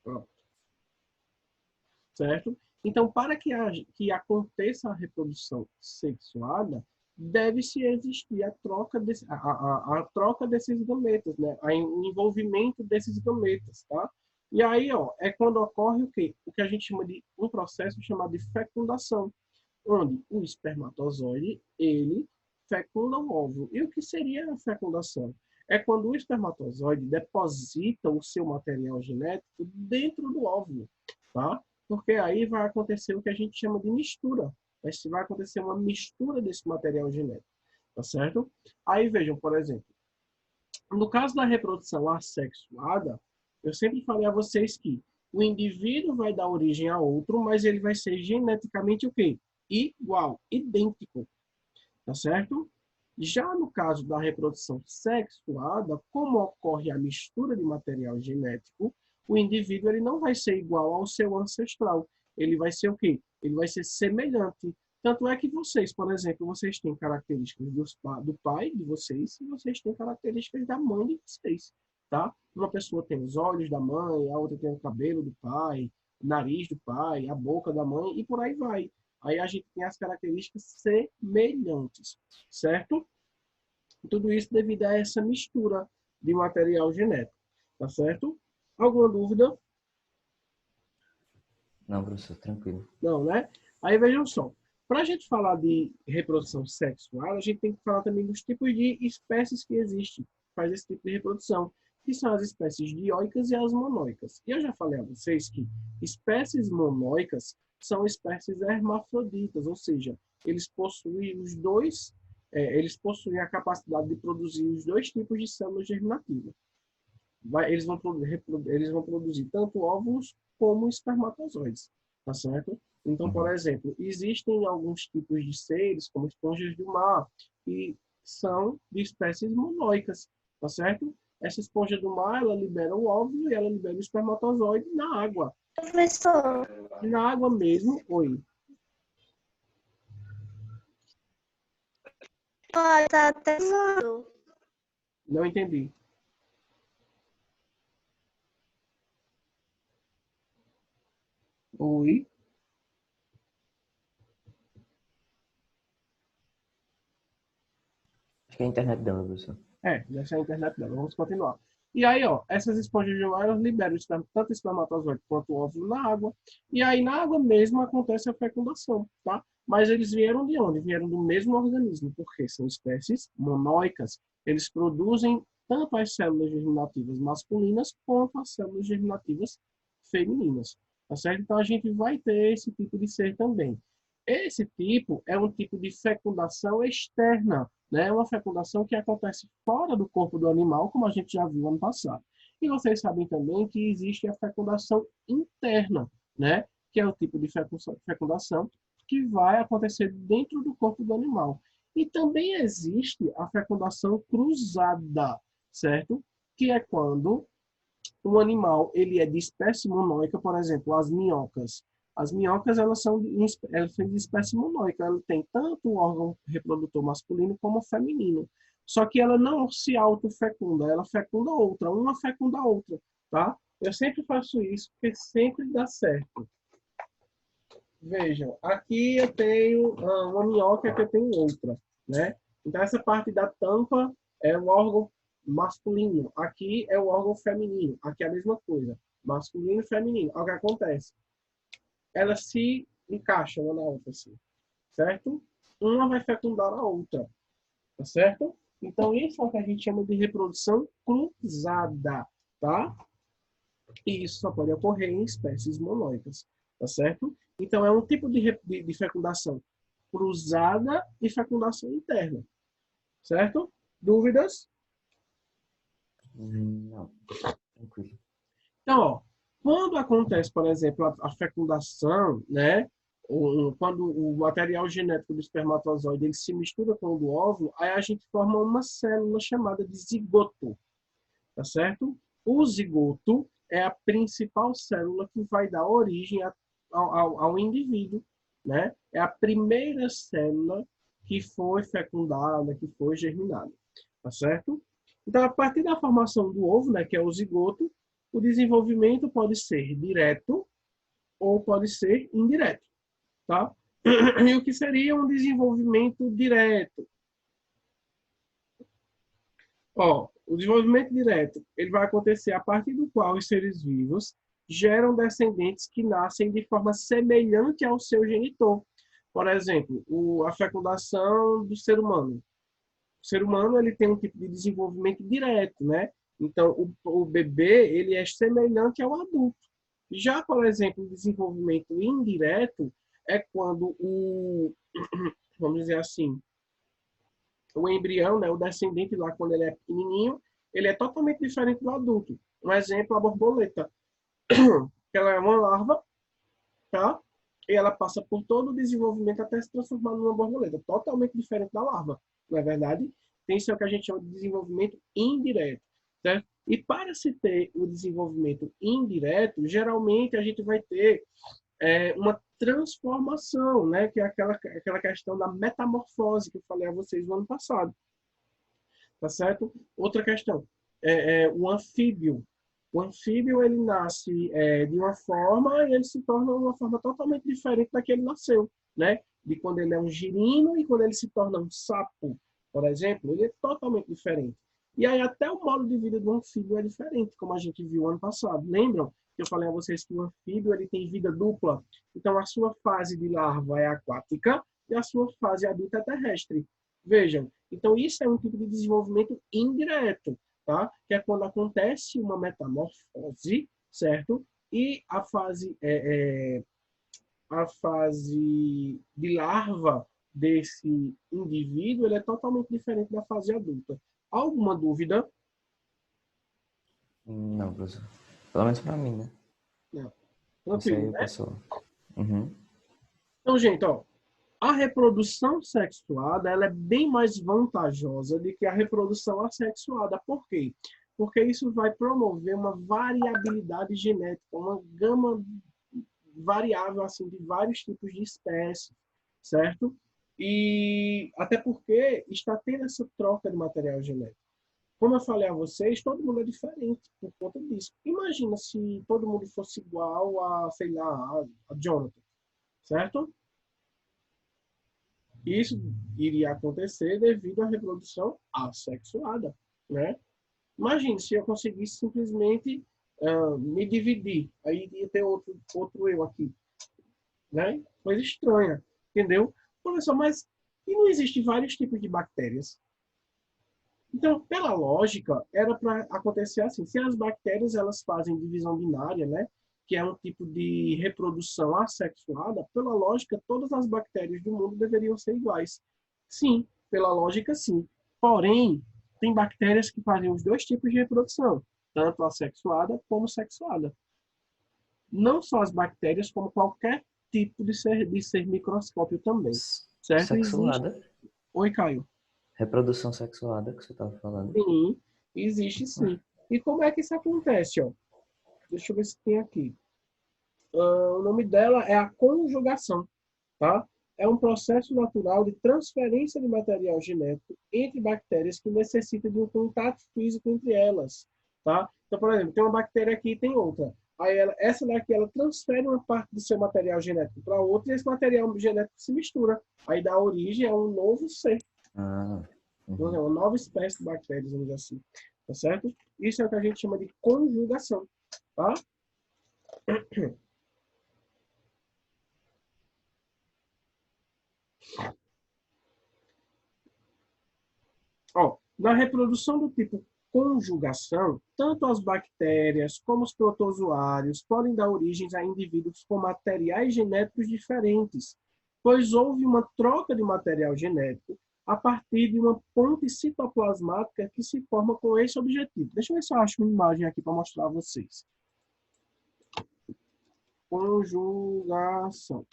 Pronto. Certo? Então, para que aconteça a reprodução sexuada, deve-se existir a troca, a troca desses gametas, né? O envolvimento desses gametas, tá? E aí, ó, é quando ocorre o quê? O que a gente chama de um processo chamado de fecundação, onde o espermatozoide, ele fecunda o óvulo. E o que seria a fecundação? É quando o espermatozoide deposita o seu material genético dentro do óvulo, tá? Porque aí vai acontecer o que a gente chama de mistura. Vai acontecer uma mistura desse material genético, tá certo? Aí vejam, por exemplo, no caso da reprodução assexuada, eu sempre falei a vocês que o indivíduo vai dar origem a outro, mas ele vai ser geneticamente o quê? Igual, idêntico, tá certo? Já no caso da reprodução sexuada, como ocorre a mistura de material genético, o indivíduo ele não vai ser igual ao seu ancestral. Ele vai ser o quê? Ele vai ser semelhante. Tanto é que vocês, por exemplo, vocês têm características do pai de vocês e vocês têm características da mãe de vocês, tá? Uma pessoa tem os olhos da mãe, a outra tem o cabelo do pai, o nariz do pai, a boca da mãe e por aí vai. Aí a gente tem as características semelhantes, certo? Tudo isso devido a essa mistura de material genético, tá certo? Alguma dúvida? Não, professor, tranquilo. Não, né? Aí vejam só. Para a gente falar de reprodução sexual, a gente tem que falar também dos tipos de espécies que existem, que faz esse tipo de reprodução, que são as espécies dioicas e as monoicas. E eu já falei a vocês que espécies monoicas são espécies hermafroditas, ou seja, eles possuem eles possuem a capacidade de produzir os dois tipos de células germinativas. Eles vão produzir tanto óvulos como espermatozoides, tá certo? Então, por exemplo, existem alguns tipos de seres, como esponjas do mar, que são de espécies monoicas, tá certo? Essa esponja do mar, ela libera o óvulo e ela libera o espermatozoide na água. Professor, E na água mesmo, oi. tá até zoando. Não entendi. Oi. Acho que é a internet dela, professor. Deve ser a internet dela. Vamos continuar. E aí, ó, essas esponjas de ar, elas liberam tanto espermatozoide quanto óvulo na água. E aí, na água mesmo, acontece a fecundação, tá? Mas eles vieram de onde? Vieram do mesmo organismo, porque são espécies monóicas. Eles produzem tanto as células germinativas masculinas quanto as células germinativas femininas, tá certo? Então, a gente vai ter esse tipo de ser também. Esse tipo é um tipo de fecundação externa, né? Uma fecundação que acontece fora do corpo do animal, como a gente já viu ano passado. E vocês sabem também que existe a fecundação interna, né? Que é o tipo de fecundação que vai acontecer dentro do corpo do animal. E também existe a fecundação cruzada, certo? Que é quando um animal ele é de espécie monóica, por exemplo, as minhocas. As minhocas elas são de espécie monóica, ela tem tanto o órgão reprodutor masculino como feminino. Só que ela não se autofecunda, ela fecunda outra, uma fecunda a outra, tá? Eu sempre faço isso porque sempre dá certo. Vejam, aqui eu tenho uma minhoca que eu tenho outra, né? Então essa parte da tampa é o órgão masculino, aqui é o órgão feminino, aqui é a mesma coisa, masculino e feminino. Olha o que acontece. Elas se encaixam uma na outra, assim, certo? Uma vai fecundar a outra, tá certo? Então, isso é o que a gente chama de reprodução cruzada, tá? E isso só pode ocorrer em espécies monóicas, tá certo? Então, é um tipo de fecundação cruzada e fecundação interna, certo? Dúvidas? Não, tranquilo. Então, ó, quando acontece, por exemplo, a fecundação, né? Quando o material genético do espermatozoide ele se mistura com o do óvulo, aí a gente forma uma célula chamada de zigoto, tá certo? O zigoto é a principal célula que vai dar origem ao indivíduo, né? É a primeira célula que foi fecundada, que foi germinada, tá certo? Então, a partir da formação do ovo, né, que é o zigoto, O desenvolvimento pode ser direto ou pode ser indireto, tá? E o que seria um desenvolvimento direto? Ó, o desenvolvimento direto, ele vai acontecer a partir do qual os seres vivos geram descendentes que nascem de forma semelhante ao seu genitor. Por exemplo, a fecundação do ser humano. O ser humano ele tem um tipo de desenvolvimento direto, né? Então, o bebê ele é semelhante ao adulto. Já, por exemplo, o desenvolvimento indireto é quando vamos dizer assim, o embrião, né, o descendente lá, quando ele é pequenininho, ele é totalmente diferente do adulto. Um exemplo, a borboleta. Ela é uma larva, tá? E ela passa por todo o desenvolvimento até se transformar numa borboleta, totalmente diferente da larva, não é verdade? Tem isso que a gente chama de desenvolvimento indireto, certo? E para se ter o desenvolvimento indireto, geralmente a gente vai ter uma transformação, né? Que é aquela questão da metamorfose que eu falei a vocês no ano passado, tá certo? Outra questão, o anfíbio. O anfíbio, ele nasce de uma forma e ele se torna uma forma totalmente diferente da que ele nasceu, né? De quando ele é um girino e quando ele se torna um sapo, por exemplo, ele é totalmente diferente. E aí até o modo de vida do anfíbio é diferente, como a gente viu ano passado. Lembram que eu falei a vocês que o anfíbio ele tem vida dupla? Então a sua fase de larva é aquática e a sua fase adulta é terrestre. Vejam, então isso é um tipo de desenvolvimento indireto, tá? Que é quando acontece uma metamorfose, certo? E a fase de larva desse indivíduo ele é totalmente diferente da fase adulta. Alguma dúvida? Não, professor. Pelo menos pra mim, né? Não. Isso Tranquilo, aí né? passou. Uhum. Então, gente, ó, a reprodução sexuada ela é bem mais vantajosa do que a reprodução assexuada. Por quê? Porque isso vai promover uma variabilidade genética, uma gama variável assim de vários tipos de espécies, certo? E até porque está tendo essa troca de material genético. Como eu falei a vocês, todo mundo é diferente por conta disso. Imagina se todo mundo fosse igual a, sei lá, a Jonathan, certo? Isso iria acontecer devido à reprodução assexuada, né? Imagine se eu conseguisse simplesmente me dividir, aí iria ter outro eu aqui, né? Coisa estranha, entendeu? Professor, mas e não existem vários tipos de bactérias? Então, pela lógica, era para acontecer assim. Se as bactérias elas fazem divisão binária, né, que é um tipo de reprodução assexuada, pela lógica, todas as bactérias do mundo deveriam ser iguais. Sim, pela lógica, sim. Porém, tem bactérias que fazem os dois tipos de reprodução, tanto assexuada como sexuada. Não só as bactérias, como qualquer tipo de ser microscópio também. Certo? Existe. Sexuada. Oi, Caio. Reprodução sexuada que você estava falando. Sim, existe Ué. sim. E como é que isso acontece, ó? Deixa eu ver se tem aqui. O nome dela é a conjugação, tá? É um processo natural de transferência de material genético entre bactérias que necessita de um contato físico entre elas, tá? Então, por exemplo, tem uma bactéria aqui e tem outra. Aí essa daqui ela transfere uma parte do seu material genético para outra e esse material genético se mistura. Aí dá origem a um novo ser, Ah, uhum. uma nova espécie de bactérias, vamos dizer assim. Tá certo? Isso é o que a gente chama de conjugação, tá? Ó, na reprodução do tipo conjugação, tanto as bactérias como os protozoários podem dar origem a indivíduos com materiais genéticos diferentes, pois houve uma troca de material genético a partir de uma ponte citoplasmática que se forma com esse objetivo. Deixa eu ver se eu acho uma imagem aqui para mostrar a vocês. Conjugação.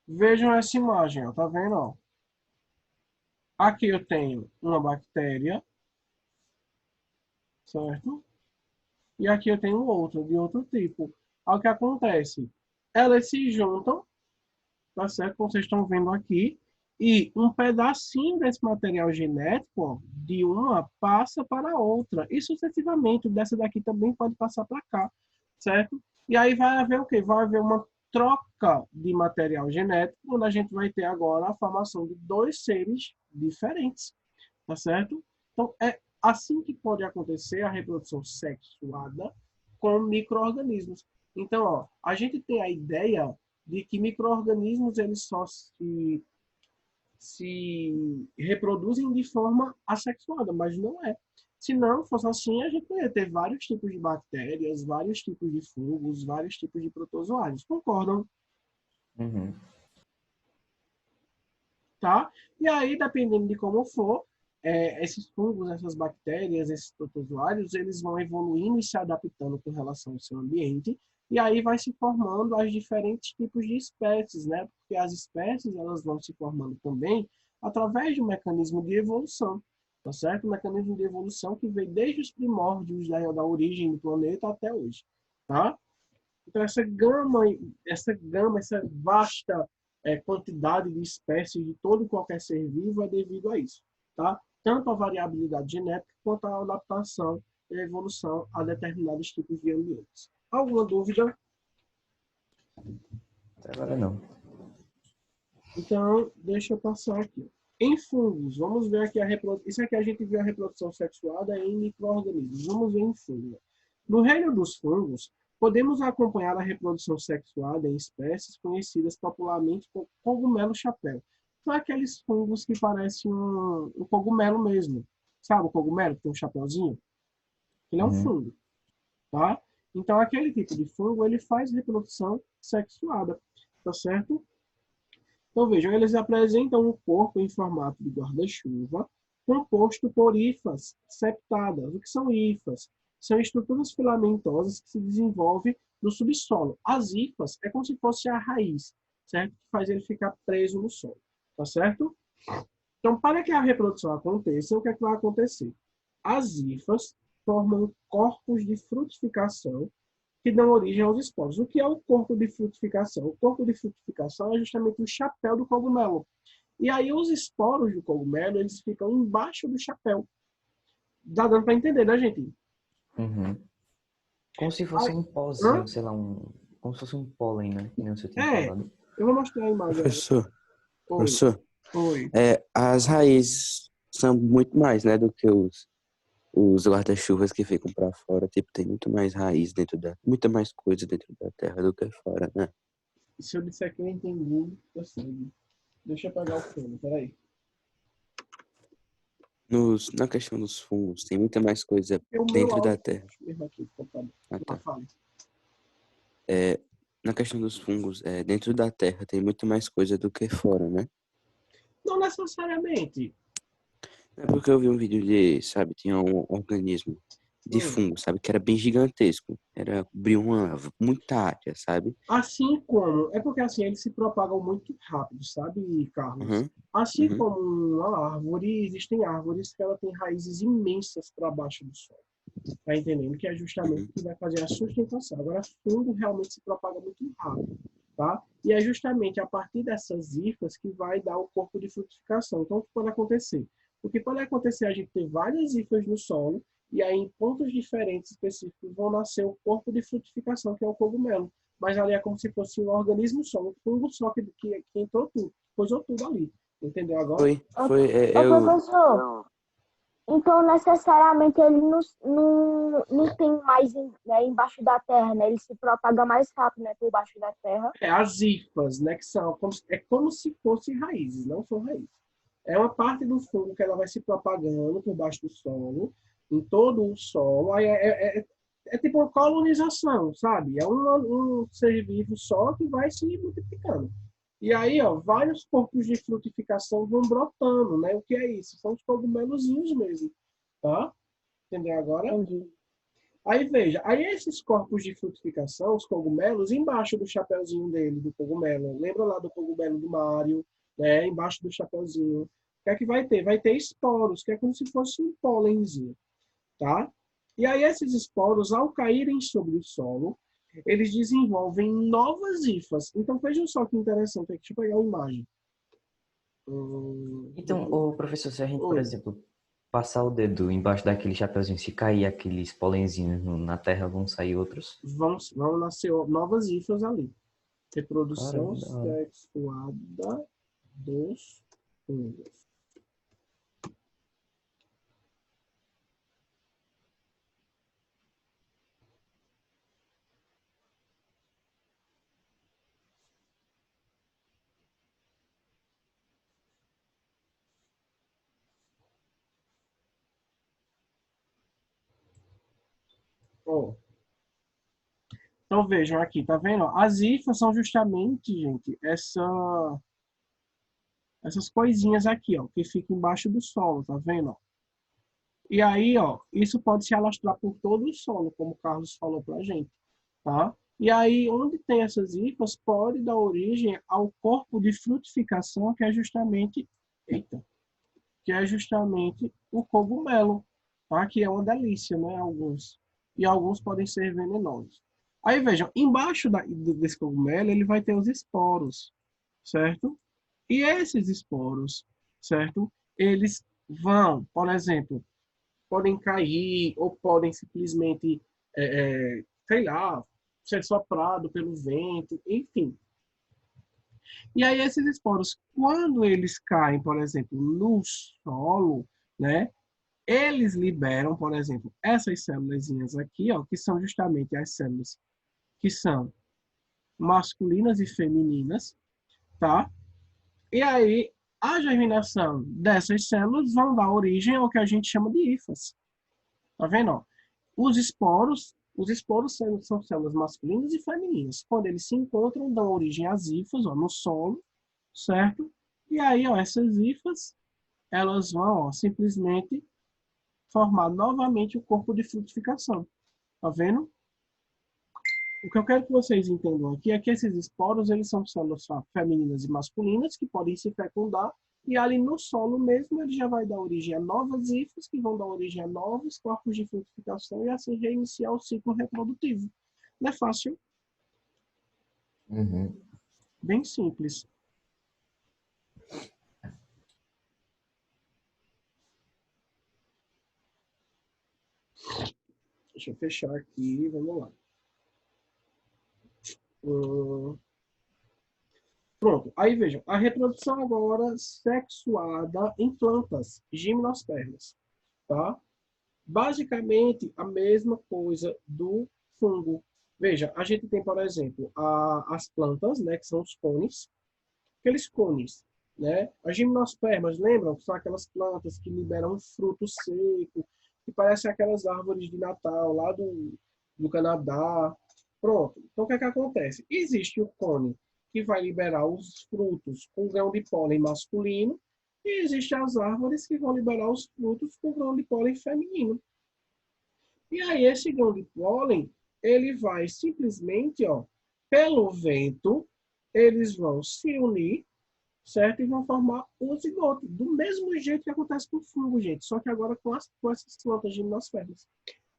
Vejam essa imagem, ó, tá vendo? Ó? Aqui eu tenho uma bactéria, certo? E aqui eu tenho outra, de outro tipo. Aí o que acontece? Elas se juntam, tá certo? Como vocês estão vendo aqui, e um pedacinho desse material genético, ó, de uma passa para a outra. E sucessivamente, dessa daqui também pode passar para cá, certo? E aí vai haver o quê? Vai haver uma troca de material genético, onde a gente vai ter agora a formação de dois seres diferentes, tá certo? Então, é assim que pode acontecer a reprodução sexuada com micro-organismos. Então, ó, a gente tem a ideia de que micro-organismos eles só se reproduzem de forma assexuada, mas não é. Se não fosse assim, a gente ia ter vários tipos de bactérias, vários tipos de fungos, vários tipos de protozoários. Concordam? Uhum. Tá? E aí, dependendo de como for, esses fungos, essas bactérias, esses protozoários, eles vão evoluindo e se adaptando com relação ao seu ambiente, e aí vai se formando as diferentes tipos de espécies, né? Porque as espécies, elas vão se formando também através de um mecanismo de evolução, tá certo? Um mecanismo de evolução que vem desde os primórdios da origem do planeta até hoje, tá? Então, essa vasta quantidade de espécies de todo e qualquer ser vivo é devido a isso, tá? Tanto a variabilidade genética quanto a adaptação e a evolução a determinados tipos de ambientes. Alguma dúvida? Até agora não. Então, deixa eu passar aqui. Em fungos, vamos ver aqui a reprodução. Isso aqui a gente viu a reprodução sexuada em micro-organismos. Vamos ver em fungos. No reino dos fungos, podemos acompanhar a reprodução sexuada em espécies conhecidas popularmente como cogumelo-chapéu. São aqueles fungos que parecem um cogumelo mesmo. Sabe o cogumelo que tem um chapéuzinho? Ele é um Uhum. fungo, tá? Então, aquele tipo de fungo, ele faz reprodução sexuada, tá certo? Então, vejam, eles apresentam um corpo em formato de guarda-chuva, composto por hifas septadas. O que são hifas? São estruturas filamentosas que se desenvolvem no subsolo. As hifas é como se fosse a raiz, certo? Que faz ele ficar preso no solo, tá certo? Então, para que a reprodução aconteça, o que é que vai acontecer? As hifas formam corpos de frutificação que dão origem aos esporos. O que é o corpo de frutificação? O corpo de frutificação é justamente o chapéu do cogumelo. E aí os esporos do cogumelo, eles ficam embaixo do chapéu. Dá dando para entender, né, gente? Uhum. Como se fosse Aí, um hã? pozinho, sei lá, como se fosse um pólen, né? Que nem você tinha É, falado. eu vou mostrar a imagem agora. Professor, Oi, professor, oi. as raízes são muito mais, né, do que os guarda-chuvas que ficam para fora. Tipo, tem muito mais raiz muita mais coisa dentro da terra do que fora, né? Se eu disser que eu entendi, eu sei. Deixa eu pegar o fone, peraí. Na questão dos fungos, tem muita mais coisa Porque o meu dentro da áudio terra. mesmo aqui, computador. Ah, Mas tá. fale. Na questão dos fungos, dentro da terra tem muito mais coisa do que fora, né? Não necessariamente. É porque eu vi um vídeo sabe, tinha um organismo de Hum. fungo, sabe, que era bem gigantesco. Cobriu muita área, sabe? Assim como, é porque assim, eles se propagam muito rápido, sabe, Carlos? Uhum, Assim uhum, como uma árvore, existem árvores que ela tem raízes imensas para baixo do solo. Tá entendendo? Que é justamente uhum. o que vai fazer a sustentação. Agora, fungo realmente se propaga muito rápido, tá? E é justamente a partir dessas hifas que vai dar o corpo de frutificação. Então, o que pode acontecer? O que pode acontecer é a gente ter várias hifas no solo e aí em pontos diferentes específicos vão nascer o corpo de frutificação, que é o cogumelo. Mas ali é como se fosse um organismo só, um fungo só que entrou tudo, coisou tudo ali. Entendeu agora? Ô, professor, então necessariamente ele não tem mais né, embaixo da terra, né? Ele se propaga mais rápido, né, por baixo da terra. As hifas, né, que são é como se fossem raízes, não são raízes. É uma parte do fungo que ela vai se propagando por baixo do solo, em todo o solo. Aí é tipo uma colonização, sabe? É um ser vivo só que vai se multiplicando. E aí, ó, vários corpos de frutificação vão brotando, né? O que é isso? São os cogumelozinhos mesmo, tá? Entendeu agora? Entendi. Aí veja, aí esses corpos de frutificação, os cogumelos, embaixo do chapeuzinho dele, do cogumelo, lembra lá do cogumelo do Mário, né? Embaixo do chapeuzinho. O que é que vai ter? Vai ter esporos, que é como se fosse um pólenzinho, tá? E aí esses esporos, ao caírem sobre o solo, eles desenvolvem novas hifas. Então vejam só que interessante, deixa eu pegar uma imagem. Então, o professor, se a gente, por Oi. exemplo, passar o dedo embaixo daquele chapeuzinho, se cair aqueles polenzinhos na terra, vão sair outros? Vão nascer novas hifas ali. Reprodução Caramba, da hora. sexuada dos fungos. Ó, então vejam aqui, tá vendo? As hifas são justamente, gente, essas coisinhas aqui, ó, que ficam embaixo do solo, tá vendo? Ó? E aí, ó, isso pode se alastrar por todo o solo, como o Carlos falou pra gente, tá? E aí, onde tem essas hifas, pode dar origem ao corpo de frutificação, que é justamente, eita, que é justamente o cogumelo, tá? Que é uma delícia, né? Alguns. E alguns podem ser venenosos. Aí vejam, embaixo desse cogumelo ele vai ter os esporos, certo? E esses esporos, certo? Eles vão, por exemplo, podem cair ou podem simplesmente, sei lá, ser soprado pelo vento, enfim. E aí esses esporos, quando eles caem, por exemplo, no solo, né, eles liberam, por exemplo, essas células aqui, ó, que são justamente as células que são masculinas e femininas, tá? E aí a germinação dessas células vão dar origem ao que a gente chama de hifas. Tá vendo? Ó? Os esporos são células masculinas e femininas. Quando eles se encontram, dão origem às hifas, ó, no solo, certo? E aí, ó, essas hifas, elas vão, ó, simplesmente formar novamente o corpo de frutificação. Tá vendo? O que eu quero que vocês entendam aqui é que esses esporos, eles são células femininas e masculinas que podem se fecundar e ali no solo mesmo ele já vai dar origem a novas hifas que vão dar origem a novos corpos de frutificação e assim reiniciar o ciclo reprodutivo. Não é fácil? Uhum. Bem simples. Deixa eu fechar aqui, vamos lá. Pronto, aí vejam, a reprodução agora sexuada em plantas, gimnospermas, tá? Basicamente a mesma coisa do fungo. Veja, a gente tem, por exemplo, as plantas, né, que são os cones, aqueles cones, né? As gimnospermas, lembram? São aquelas plantas que liberam um fruto seco, que parecem aquelas árvores de Natal lá do Canadá. Pronto. Então, o que é que acontece? Existe o cone que vai liberar os frutos com grão de pólen masculino e existem as árvores que vão liberar os frutos com grão de pólen feminino. E aí, esse grão de pólen, ele vai simplesmente, ó, pelo vento, eles vão se unir, certo? E vão formar o zigoto, do mesmo jeito que acontece com o fungo, gente, só que agora com essas plantas gimnospermas,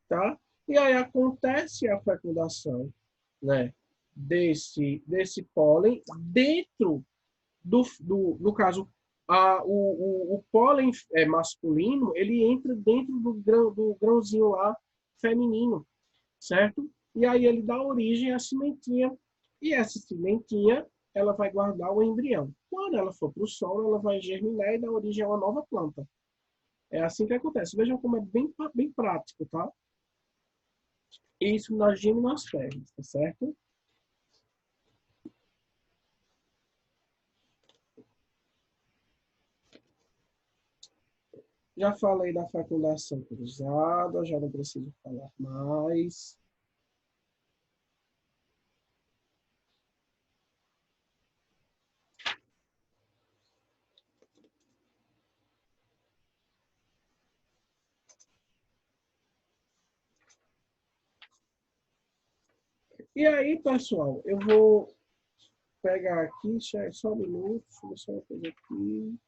tá? E aí acontece a fecundação, né, desse pólen dentro no caso, o pólen masculino, ele entra dentro do grãozinho lá feminino, certo? E aí ele dá origem à sementinha. E essa sementinha, ela vai guardar o embrião. Quando ela for para o solo, ela vai germinar e dar origem a uma nova planta. É assim que acontece. Vejam como é bem prático, tá? Isso nas gimnospermas, tá certo? Já falei da fecundação cruzada, já não preciso falar mais. E aí, pessoal, eu vou pegar aqui, só um minuto, deixa eu ver só uma coisa aqui.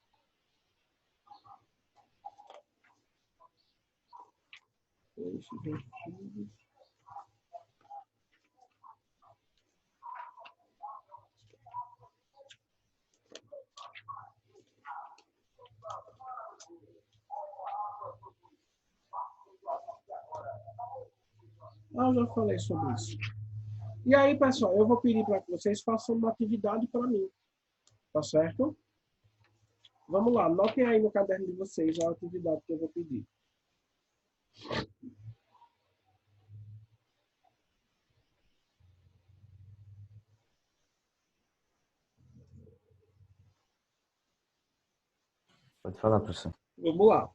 Ah, eu já falei sobre isso. E aí, pessoal, eu vou pedir para que vocês façam uma atividade para mim, tá certo? Vamos lá, anotem aí no caderno de vocês a atividade que eu vou pedir. Pode falar, professor. Vamos lá.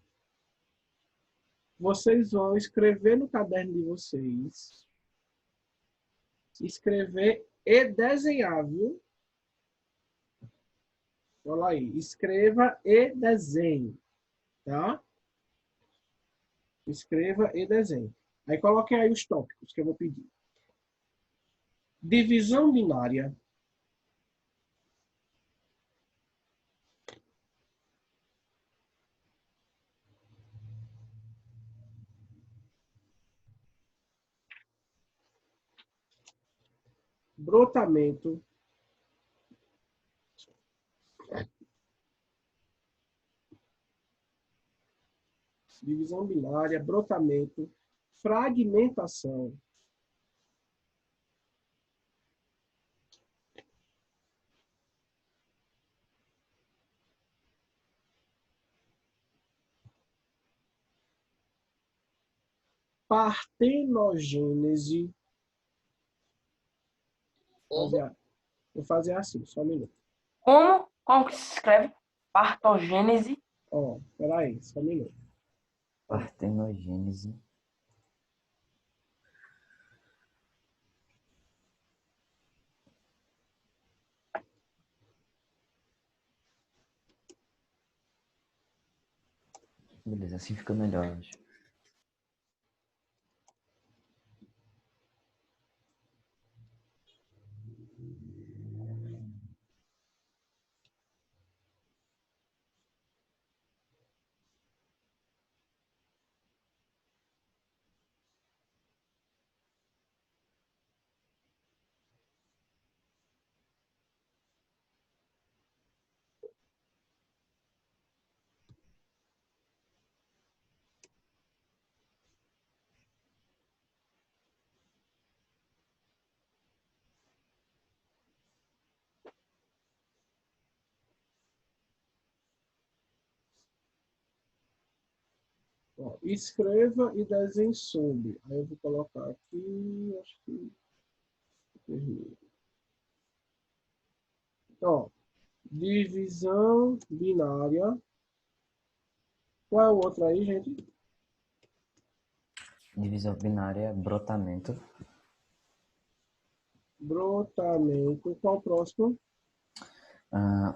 Vocês vão escrever no caderno de vocês, escrever e desenhar, viu? Olha aí, escreva e desenhe, tá? Escreva e desenhe. Aí coloquem aí os tópicos que eu vou pedir. Divisão binária. Brotamento. Divisão binária, brotamento, fragmentação. Partenogênese. Vou fazer assim, só um minuto. Como? Como que se escreve? Partogênese. Ó, peraí, só um minuto. Partenogênese. Beleza, assim fica melhor, eu acho. Ó, escreva e desenhe sobre. Aí eu vou colocar aqui, acho que... Ó, divisão binária. Qual é o outro aí, gente? Divisão binária, brotamento. Brotamento. Qual o próximo?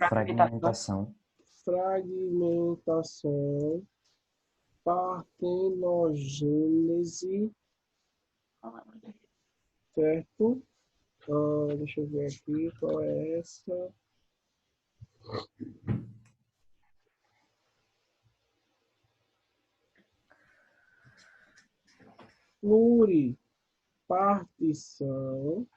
Fragmentação. Fragmentação. Partenogênese. Certo? Deixa eu ver aqui qual é essa. Pluripartição.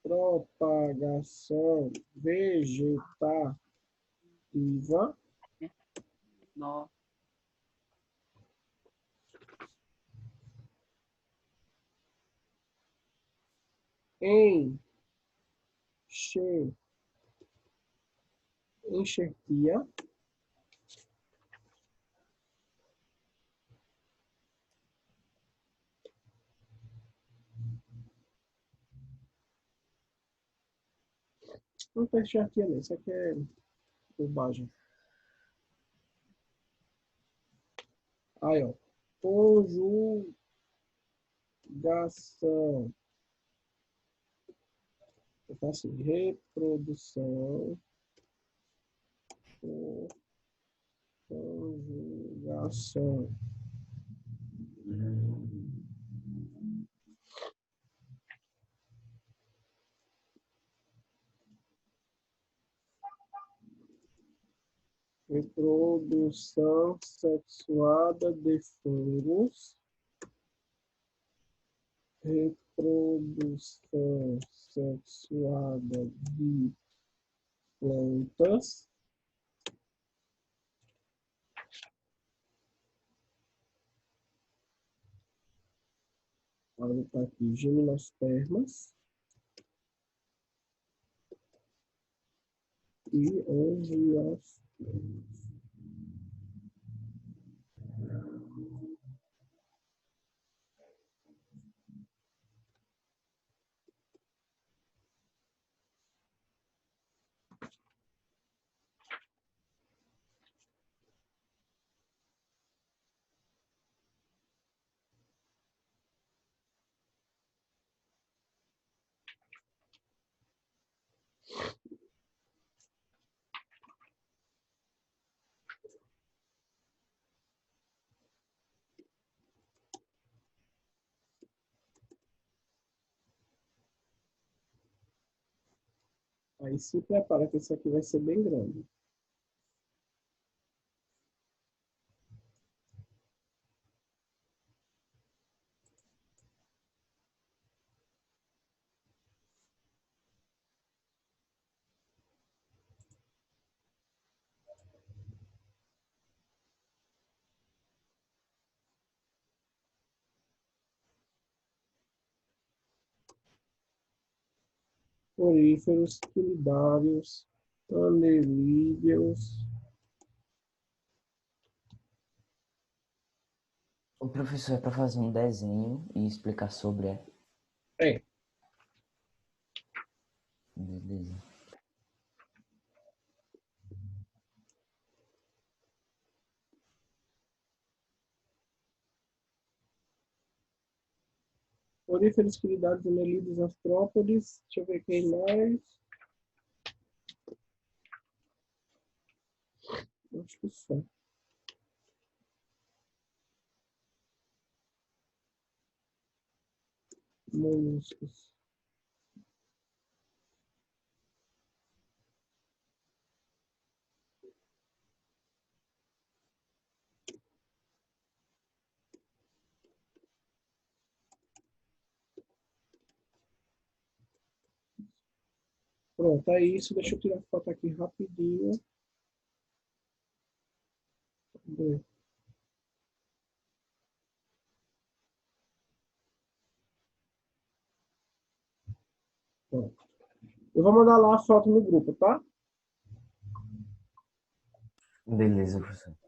Propagação vegetativa. No. Enxertia. Não tem enxertia, não. Isso aqui é bobagem. Aí, ó. Conjugação. Eu faço reprodução. Conjugação. Reprodução sexuada de fungos. Reprodução sexuada de plantas. Olha, tá aqui, gimnospermas e angiospermas. Aí se prepara que isso aqui vai ser bem grande. Poríferos, quinidários, anelídeos. O professor é para fazer um desenho e explicar sobre. É, Beleza. poríferos, quinidários, anelídeos, artrópodes. Deixa eu ver quem mais. Acho que só. Moluscos. Pronto, é isso. Deixa eu tirar foto aqui rapidinho. Cadê? Pronto. Eu vou mandar lá a foto no grupo, tá? Beleza, professor.